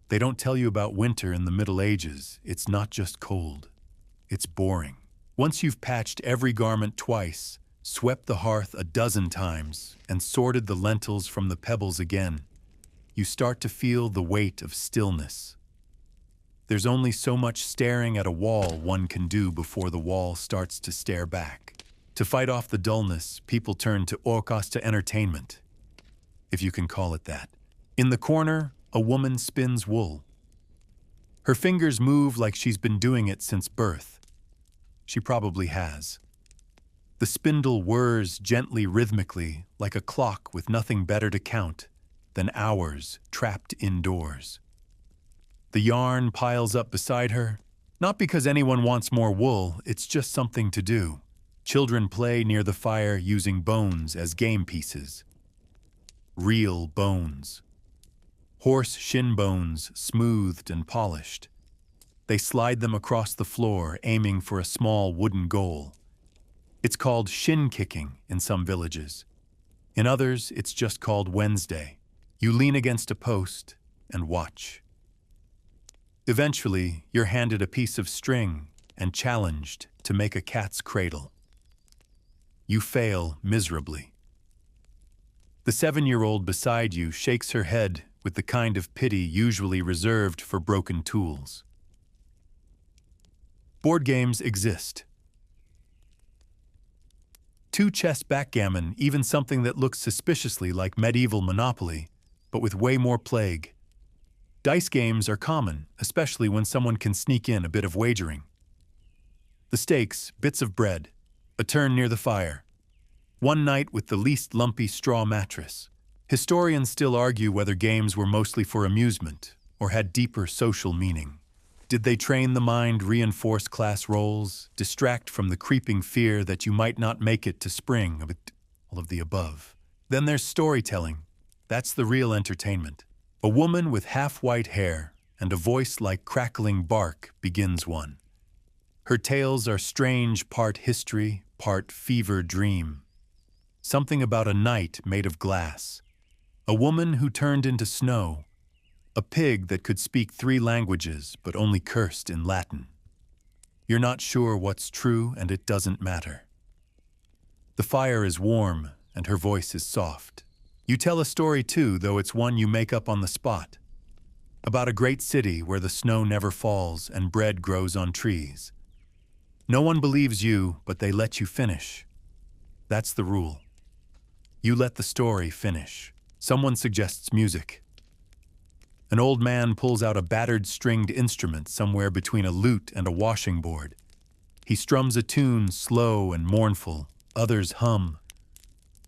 They don't tell you about winter in the Middle Ages. It's not just cold. It's boring. Once you've patched every garment twice, swept the hearth a dozen times, and sorted the lentils from the pebbles again, you start to feel the weight of stillness. There's only so much staring at a wall one can do before the wall starts to stare back. To fight off the dullness, people turn to coldest entertainment, if you can call it that. In the corner, a woman spins wool. Her fingers move like she's been doing it since birth. She probably has. The spindle whirs gently rhythmically like a clock with nothing better to count than hours trapped indoors. The yarn piles up beside her, not because anyone wants more wool, it's just something to do. Children play near the fire using bones as game pieces. Real bones. Horse shin bones, smoothed and polished. They slide them across the floor, aiming for a small wooden goal. It's called shin kicking in some villages. In others, it's just called Wednesday. You lean against a post and watch. Eventually, you're handed a piece of string and challenged to make a cat's cradle. You fail miserably. The 7-year-old beside you shakes her head with the kind of pity usually reserved for broken tools. Board games exist. 2-chess backgammon, even something that looks suspiciously like medieval Monopoly, but with way more plague. Dice games are common, especially when someone can sneak in a bit of wagering. The stakes, bits of bread, a turn near the fire, one night with the least lumpy straw mattress. Historians still argue whether games were mostly for amusement or had deeper social meaning. Did they train the mind, reinforce class roles, distract from the creeping fear that you might not make it to spring? All of the above. Then there's storytelling. That's the real entertainment. A woman with half-white hair and a voice like crackling bark begins one. Her tales are strange, part history, part fever dream. Something about a night made of glass. A woman who turned into snow. A pig that could speak 3 languages but only cursed in Latin. You're not sure what's true and it doesn't matter. The fire is warm and her voice is soft. You tell a story too, though it's one you make up on the spot. About a great city where the snow never falls and bread grows on trees. No one believes you, but they let you finish. That's the rule. You let the story finish. Someone suggests music. An old man pulls out a battered stringed instrument somewhere between a lute and a washing board. He strums a tune slow and mournful. Others hum.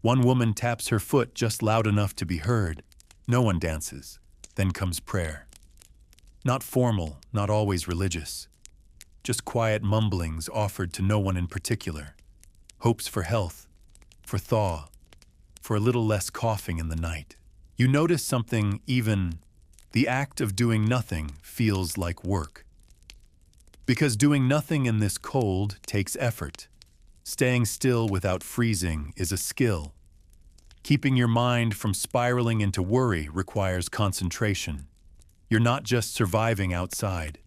One woman taps her foot just loud enough to be heard. No one dances. Then comes prayer. Not formal, not always religious. Just quiet mumblings offered to no one in particular. Hopes for health, for thaw, for a little less coughing in the night. You notice something even. The act of doing nothing feels like work. Because doing nothing in this cold takes effort. Staying still without freezing is a skill. Keeping your mind from spiraling into worry requires concentration. You're not just surviving outside.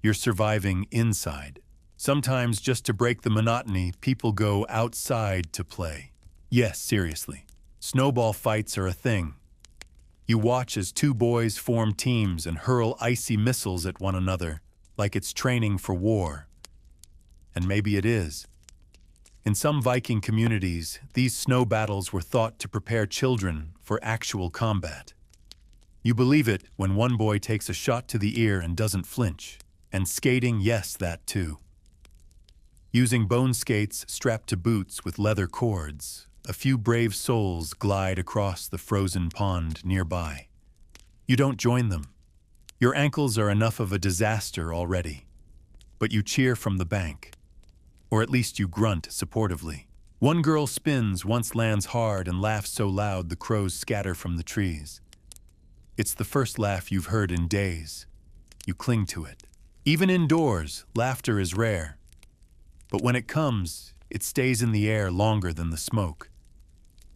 You're surviving inside. Sometimes, just to break the monotony, people go outside to play. Yes, seriously. Snowball fights are a thing. You watch as 2 boys form teams and hurl icy missiles at one another, like it's training for war. And maybe it is. In some Viking communities, these snow battles were thought to prepare children for actual combat. You believe it when one boy takes a shot to the ear and doesn't flinch. And skating, yes, that too. Using bone skates strapped to boots with leather cords, a few brave souls glide across the frozen pond nearby. You don't join them. Your ankles are enough of a disaster already. But you cheer from the bank. Or at least you grunt supportively. One girl spins, once lands hard, and laughs so loud the crows scatter from the trees. It's the first laugh you've heard in days. You cling to it. Even indoors, laughter is rare. But when it comes, it stays in the air longer than the smoke.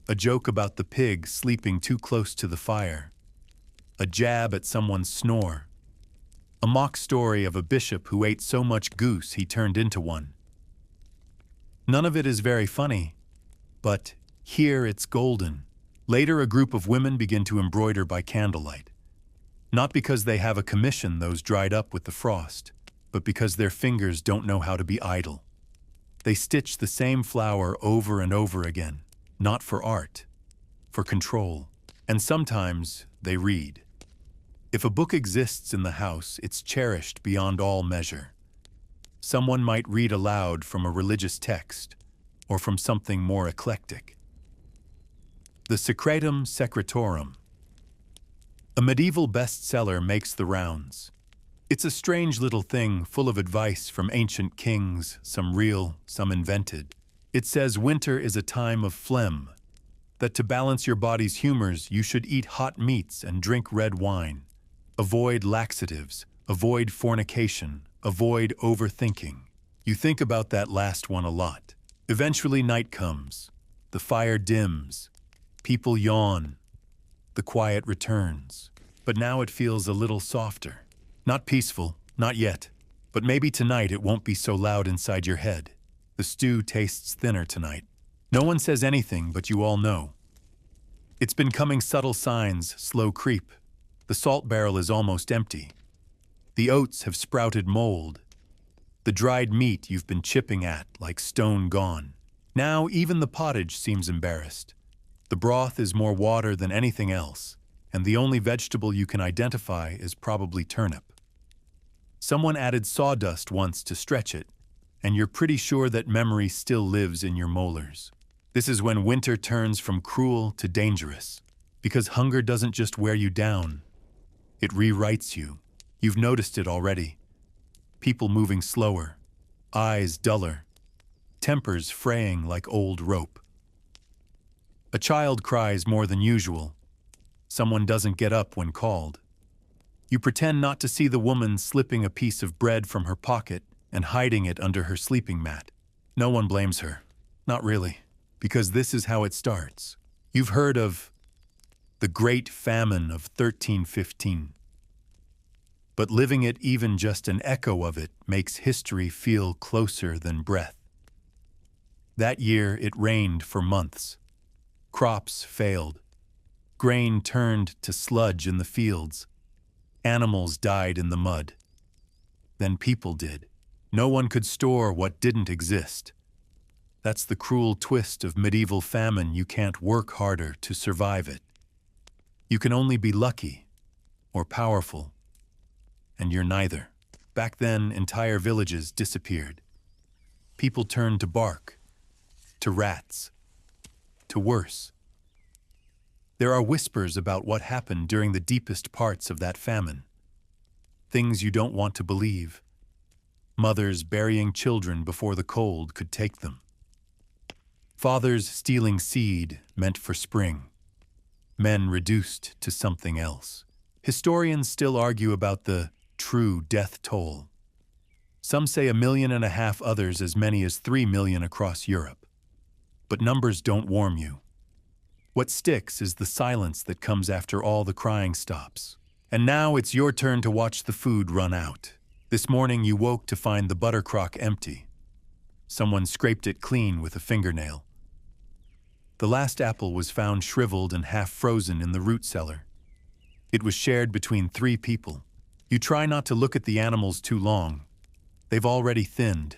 A joke about the pig sleeping too close to the fire. A jab at someone's snore. A mock story of a bishop who ate so much goose he turned into one. None of it is very funny, but here it's golden. Later, a group of women begin to embroider by candlelight. Not because they have a commission those dried up with the frost, but because their fingers don't know how to be idle. They stitch the same flower over and over again, not for art, for control. And sometimes they read. If a book exists in the house, it's cherished beyond all measure. Someone might read aloud from a religious text, or from something more eclectic. The Secretum Secretorum. A medieval bestseller makes the rounds. It's a strange little thing full of advice from ancient kings, some real, some invented. It says winter is a time of phlegm, that to balance your body's humors you should eat hot meats and drink red wine. Avoid laxatives, avoid fornication, avoid overthinking. You think about that last one a lot. Eventually night comes, the fire dims, people yawn, the quiet returns. But now it feels a little softer. Not peaceful, not yet, but maybe tonight it won't be so loud inside your head. The stew tastes thinner tonight. No one says anything, but you all know. It's been coming, subtle signs, slow creep. The salt barrel is almost empty. The oats have sprouted mold. The dried meat you've been chipping at like stone gone. Now even the pottage seems embarrassed. The broth is more water than anything else, and the only vegetable you can identify is probably turnip. Someone added sawdust once to stretch it, and you're pretty sure that memory still lives in your molars. This is when winter turns from cruel to dangerous, because hunger doesn't just wear you down, it rewrites you. You've noticed it already. People moving slower, eyes duller, tempers fraying like old rope. A child cries more than usual. Someone doesn't get up when called. You pretend not to see the woman slipping a piece of bread from her pocket and hiding it under her sleeping mat. No one blames her. Not really, because this is how it starts. You've heard of the Great Famine of 1315. But living it, even just an echo of it, makes history feel closer than breath. That year it rained for months. Crops failed. Grain turned to sludge in the fields. Animals died in the mud. Then people did. No one could store what didn't exist. That's the cruel twist of medieval famine. You can't work harder to survive it. You can only be lucky or powerful, and you're neither. Back then, entire villages disappeared. People turned to bark, to rats, to worse. There are whispers about what happened during the deepest parts of that famine. Things you don't want to believe. Mothers burying children before the cold could take them. Fathers stealing seed meant for spring. Men reduced to something else. Historians still argue about the true death toll. Some say 1.5 million, others as many as 3 million across Europe. But numbers don't warm you. What sticks is the silence that comes after all the crying stops. And now it's your turn to watch the food run out. This morning you woke to find the butter crock empty. Someone scraped it clean with a fingernail. The last apple was found shriveled and half frozen in the root cellar. It was shared between 3 people. You try not to look at the animals too long. They've already thinned.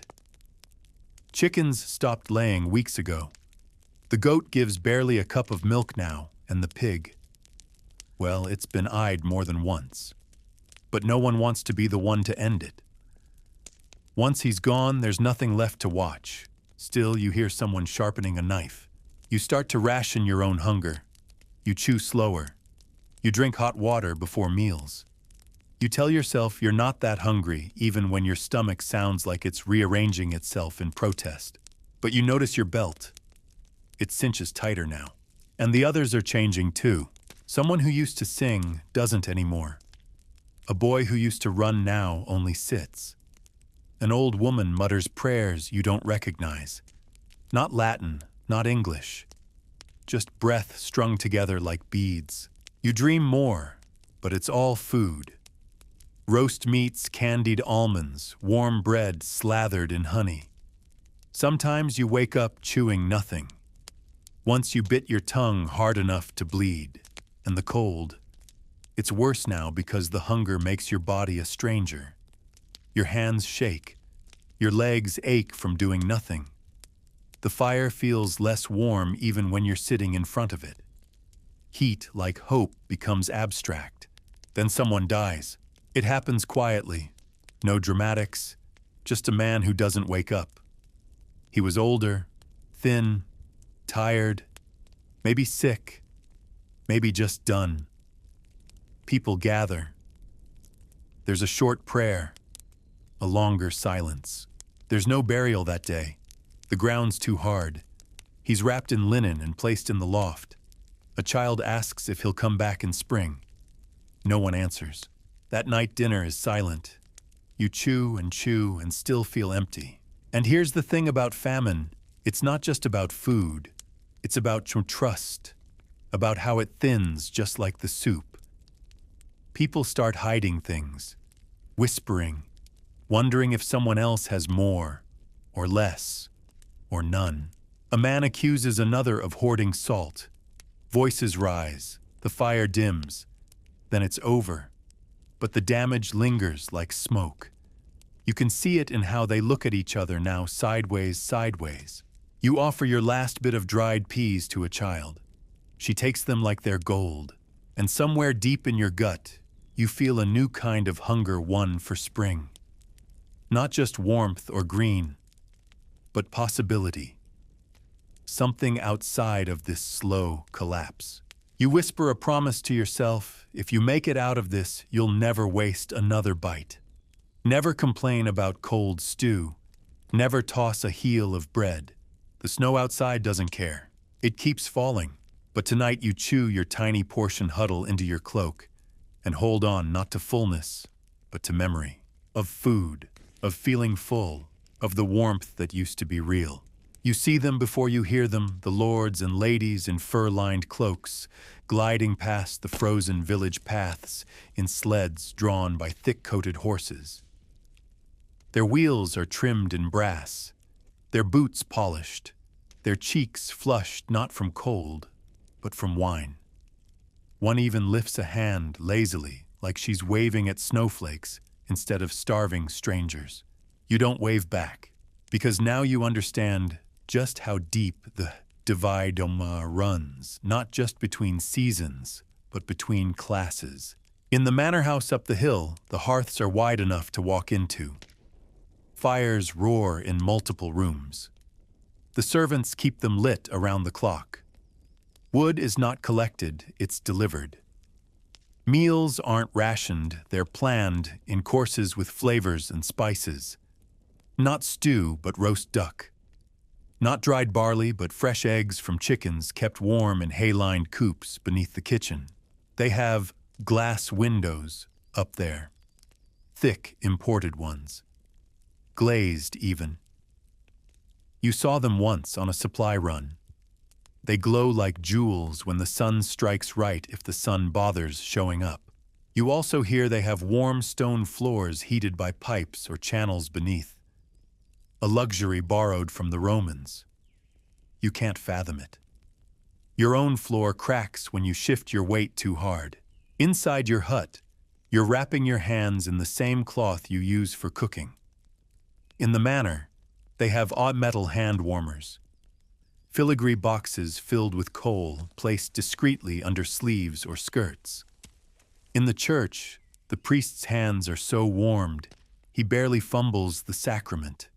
Chickens stopped laying weeks ago. The goat gives barely a cup of milk now, and the pig, well, it's been eyed more than once. But no one wants to be the one to end it. Once he's gone, there's nothing left to watch. Still, you hear someone sharpening a knife. You start to ration your own hunger. You chew slower. You drink hot water before meals. You tell yourself you're not that hungry, even when your stomach sounds like it's rearranging itself in protest. But you notice your belt. It cinches tighter now. And the others are changing too. Someone who used to sing doesn't anymore. A boy who used to run now only sits. An old woman mutters prayers you don't recognize. Not Latin, not English. Just breath strung together like beads. You dream more, but it's all food. Roast meats, candied almonds, warm bread slathered in honey. Sometimes you wake up chewing nothing. Once you bit your tongue hard enough to bleed. And the cold. It's worse now because the hunger makes your body a stranger. Your hands shake. Your legs ache from doing nothing. The fire feels less warm even when you're sitting in front of it. Heat, like hope, becomes abstract. Then someone dies. It happens quietly. No dramatics, just a man who doesn't wake up. He was older, thin, tired, maybe sick, maybe just done. People gather. There's a short prayer, a longer silence. There's no burial that day. The ground's too hard. He's wrapped in linen and placed in the loft. A child asks if he'll come back in spring. No one answers. That night dinner is silent. You chew and still feel empty. And here's the thing about famine. It's not just about food. It's about trust, about how it thins just like the soup. People start hiding things, whispering, wondering if someone else has more, or less, or none. A man accuses another of hoarding salt. Voices rise, the fire dims, then it's over. But the damage lingers like smoke. You can see it in how they look at each other now, sideways. You offer your last bit of dried peas to a child. She takes them like they're gold. And somewhere deep in your gut, you feel a new kind of hunger won for spring. Not just warmth or green, but possibility. Something outside of this slow collapse. You whisper a promise to yourself, if you make it out of this, you'll never waste another bite. Never complain about cold stew. Never toss a heel of bread. The snow outside doesn't care. It keeps falling. But tonight you chew your tiny portion huddle into your cloak and hold on not to fullness, but to memory. Of food, of feeling full, of the warmth that used to be real. You see them before you hear them, the lords and ladies in fur-lined cloaks, gliding past the frozen village paths in sleds drawn by thick-coated horses. Their wheels are trimmed in brass, their boots polished, their cheeks flushed not from cold, but from wine. One even lifts a hand lazily, like she's waving at snowflakes instead of starving strangers. You don't wave back, because now you understand just how deep the divide runs, not just between seasons, but between classes. In the manor house up the hill, the hearths are wide enough to walk into. Fires roar in multiple rooms. The servants keep them lit around the clock. Wood is not collected, it's delivered. Meals aren't rationed, they're planned in courses with flavors and spices. Not stew, but roast duck. Not dried barley, but fresh eggs from chickens kept warm in hay-lined coops beneath the kitchen. They have glass windows up there. Thick, imported ones. Glazed, even. You saw them once on a supply run. They glow like jewels when the sun strikes right if the sun bothers showing up. You also hear they have warm stone floors heated by pipes or channels beneath. A luxury borrowed from the Romans. You can't fathom it. Your own floor cracks when you shift your weight too hard. Inside your hut, you're wrapping your hands in the same cloth you use for cooking. In the manor, they have odd metal hand warmers. Filigree boxes filled with coal placed discreetly under sleeves or skirts. In the church, the priest's hands are so warmed, he barely fumbles the sacrament.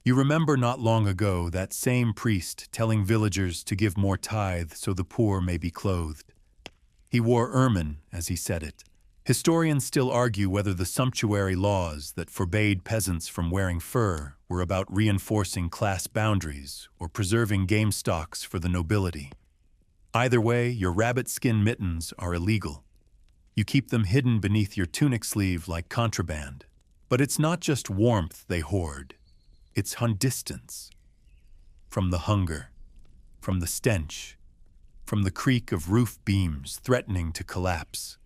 You remember not long ago that same priest telling villagers to give more tithe so the poor may be clothed. He wore ermine, as he said it. Historians still argue whether the sumptuary laws that forbade peasants from wearing fur were about reinforcing class boundaries or preserving game stocks for the nobility. Either way, your rabbit skin mittens are illegal. You keep them hidden beneath your tunic sleeve like contraband. But it's not just warmth they hoard. It's distance. From the hunger, from the stench, from the creak of roof beams threatening to collapse.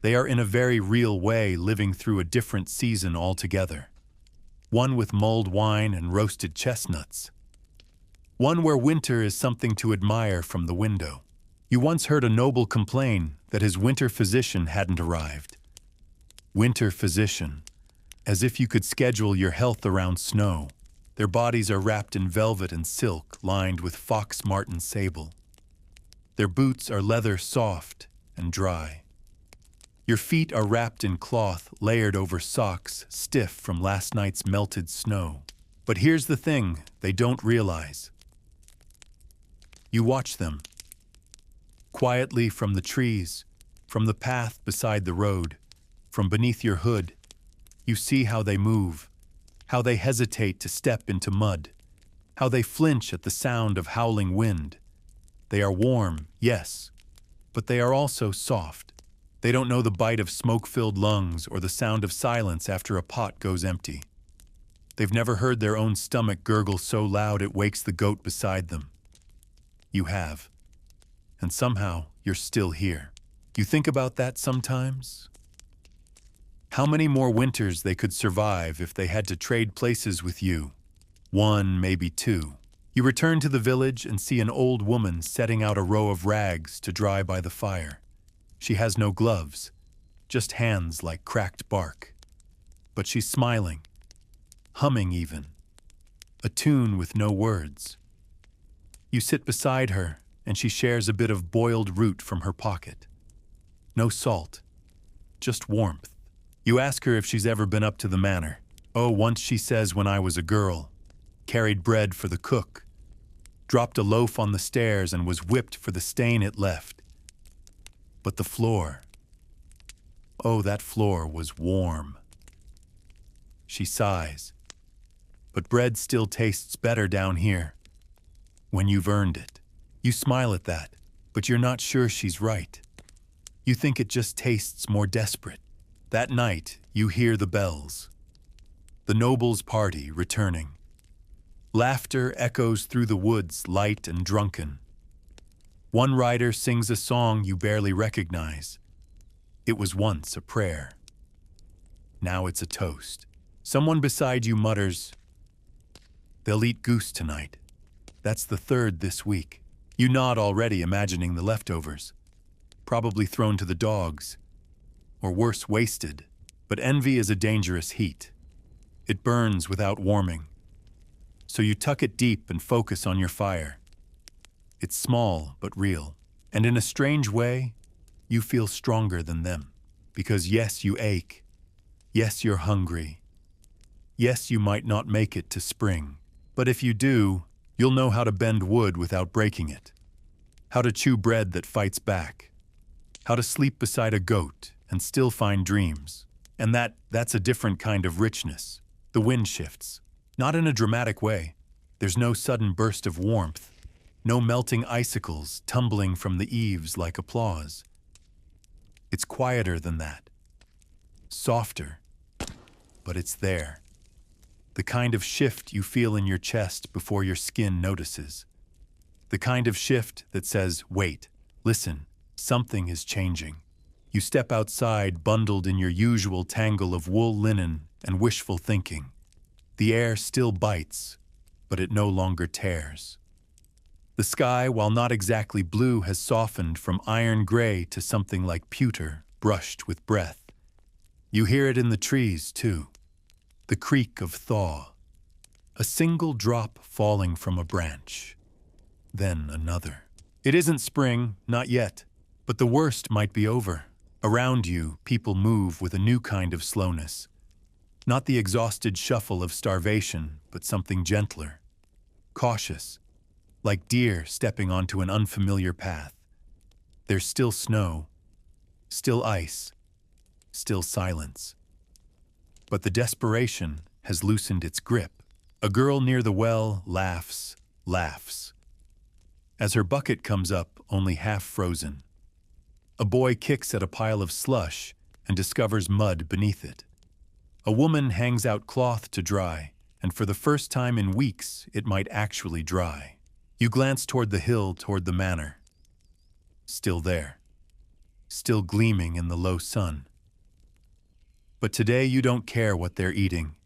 They are in a very real way living through a different season altogether. One with mulled wine and roasted chestnuts. One where winter is something to admire from the window. You once heard a noble complain that his winter physician hadn't arrived. Winter physician. As if you could schedule your health around snow. Their bodies are wrapped in velvet and silk lined with fox marten sable. Their boots are leather soft and dry. Your feet are wrapped in cloth layered over socks stiff from last night's melted snow. But here's the thing they don't realize. You watch them, quietly from the trees, from the path beside the road, from beneath your hood. You see how they move, how they hesitate to step into mud, how they flinch at the sound of howling wind. They are warm, yes, but they are also soft. They don't know the bite of smoke-filled lungs or the sound of silence after a pot goes empty. They've never heard their own stomach gurgle so loud it wakes the goat beside them. You have. And somehow, you're still here. You think about that sometimes? How many more winters they could survive if they had to trade places with you? 1, maybe 2. You return to the village and see an old woman setting out a row of rags to dry by the fire. She has no gloves, just hands like cracked bark. But she's smiling, humming even, a tune with no words. You sit beside her, and she shares a bit of boiled root from her pocket. No salt, just warmth. You ask her if she's ever been up to the manor. Oh, once, she says, when I was a girl. Carried bread for the cook. Dropped a loaf on the stairs and was whipped for the stain it left. But the floor, oh, that floor was warm. She sighs. But bread still tastes better down here. When you've earned it. You smile at that, but you're not sure she's right. You think it just tastes more desperate. That night, you hear the bells. The nobles' party returning. Laughter echoes through the woods, light and drunken. One rider sings a song you barely recognize. It was once a prayer. Now it's a toast. Someone beside you mutters, "They'll eat goose tonight. That's the 3rd this week." You nod already, imagining the leftovers. Probably thrown to the dogs. Or worse, wasted. But envy is a dangerous heat. It burns without warming. So you tuck it deep and focus on your fire. It's small but real. And in a strange way, you feel stronger than them. Because yes, you ache. Yes, you're hungry. Yes, you might not make it to spring. But if you do, you'll know how to bend wood without breaking it. How to chew bread that fights back. How to sleep beside a goat and still find dreams. And that's a different kind of richness. The wind shifts. Not in a dramatic way. There's no sudden burst of warmth. No melting icicles tumbling from the eaves like applause. It's quieter than that. Softer. But it's there. The kind of shift you feel in your chest before your skin notices. The kind of shift that says, wait, listen, something is changing. You step outside bundled in your usual tangle of wool linen and wishful thinking. The air still bites, but it no longer tears. The sky, while not exactly blue, has softened from iron gray to something like pewter, brushed with breath. You hear it in the trees, too. The creak of thaw. A single drop falling from a branch. Then another. It isn't spring, not yet, but the worst might be over. Around you, people move with a new kind of slowness. Not the exhausted shuffle of starvation, but something gentler. Cautious. Like deer stepping onto an unfamiliar path. There's still snow, still ice, still silence. But the desperation has loosened its grip. A girl near the well laughs. As her bucket comes up, only half frozen. A boy kicks at a pile of slush and discovers mud beneath it. A woman hangs out cloth to dry, and for the first time in weeks, it might actually dry. You glance toward the hill, toward the manor. Still there. Still gleaming in the low sun. But today you don't care what they're eating.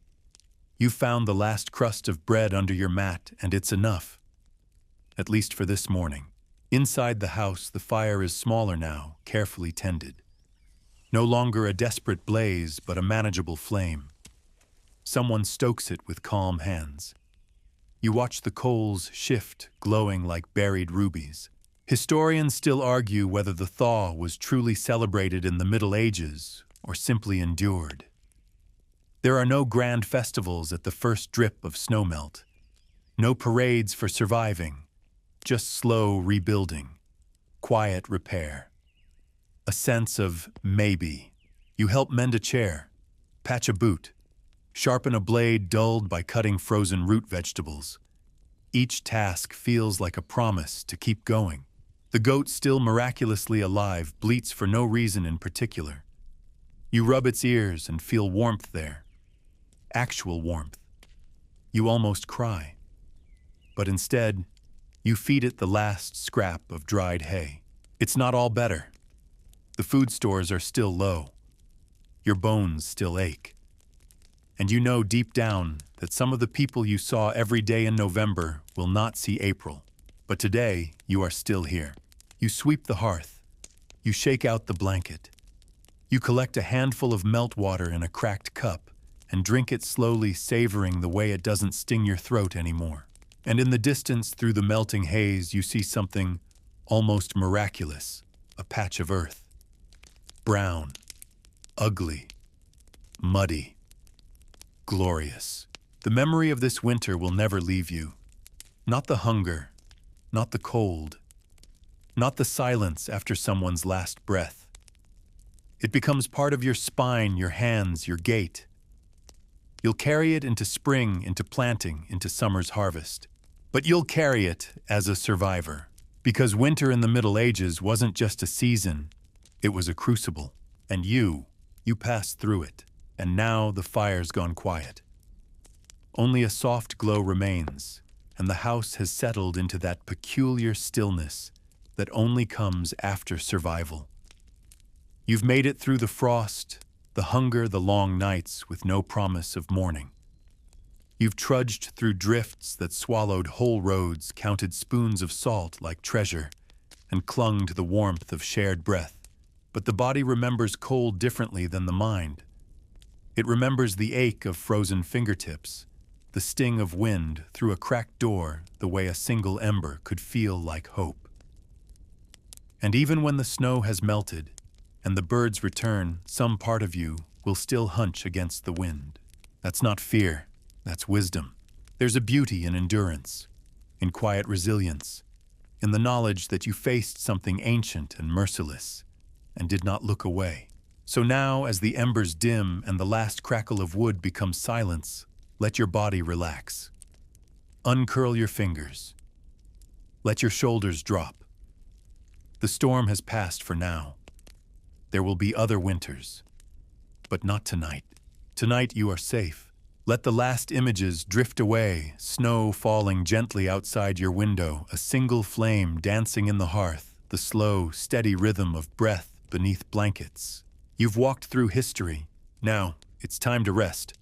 You've found the last crust of bread under your mat, and it's enough. At least for this morning. Inside the house, the fire is smaller now, carefully tended. No longer a desperate blaze, but a manageable flame. Someone stokes it with calm hands. You watch the coals shift, glowing like buried rubies. Historians still argue whether the thaw was truly celebrated in the Middle Ages or simply endured. There are no grand festivals at the first drip of snowmelt, no parades for surviving, just slow rebuilding, quiet repair. A sense of maybe. You help mend a chair, patch a boot, sharpen a blade dulled by cutting frozen root vegetables. Each task feels like a promise to keep going. The goat, still miraculously alive, bleats for no reason in particular. You rub its ears and feel warmth there. Actual warmth. You almost cry. But instead, you feed it the last scrap of dried hay. It's not all better. The food stores are still low. Your bones still ache. And you know deep down that some of the people you saw every day in November will not see April. But today, you are still here. You sweep the hearth. You shake out the blanket. You collect a handful of meltwater in a cracked cup and drink it slowly, savoring the way it doesn't sting your throat anymore. And in the distance, through the melting haze, you see something almost miraculous, a patch of earth. Brown, ugly, muddy, glorious. The memory of this winter will never leave you. Not the hunger, not the cold, not the silence after someone's last breath. It becomes part of your spine, your hands, your gait. You'll carry it into spring, into planting, into summer's harvest. But you'll carry it as a survivor, because winter in the Middle Ages wasn't just a season, it was a crucible. And you passed through it, and now the fire's gone quiet. Only a soft glow remains, and the house has settled into that peculiar stillness that only comes after survival. You've made it through the frost, the hunger, the long nights with no promise of morning. You've trudged through drifts that swallowed whole roads, counted spoons of salt like treasure, and clung to the warmth of shared breath. But the body remembers cold differently than the mind. It remembers the ache of frozen fingertips, the sting of wind through a cracked door, the way a single ember could feel like hope. And even when the snow has melted and the birds return, some part of you will still hunch against the wind. That's not fear, that's wisdom. There's a beauty in endurance, in quiet resilience, in the knowledge that you faced something ancient and merciless and did not look away. So now, as the embers dim and the last crackle of wood becomes silence, let your body relax. Uncurl your fingers. Let your shoulders drop. The storm has passed for now. There will be other winters, but not tonight. Tonight you are safe. Let the last images drift away, snow falling gently outside your window, a single flame dancing in the hearth, the slow, steady rhythm of breath beneath blankets. You've walked through history. Now, it's time to rest.